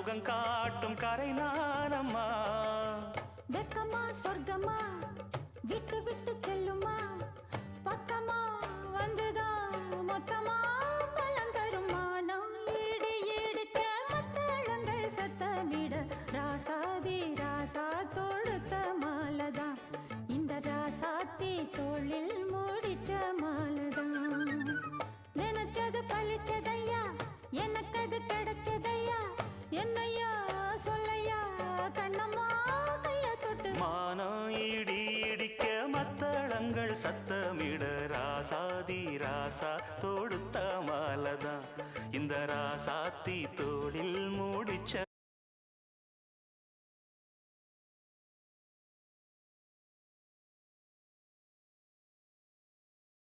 முகம் காட்டும் கரை நானம்மா. வெக்கமா சொர்க்கமா விட்டு விட்டு செல்லுமா, பக்கமா வந்துதான் மொத்தமா பலம் தருமா. நான் ஈடு ஈடுக்க மத்தளங்கள் சத்தமிட, ராசாதி ராசா தொடுத்த மாலதான், இந்த ராசாத்தி தோளில் முடிச்ச மாலதான். நினைச்சது பழிச்சதையா, எனக்கு அது கிடைச்சதையா, என்னையா சொல்லையா கண்ணம்மா கைய தொட்டு. மானம் இடி இடிக்க மத்தளங்கள் சத்தமிட, ராசாதி ராசா தொடுத்த மாலதான், இந்த ராசாத்தி தோளில் முடிச்ச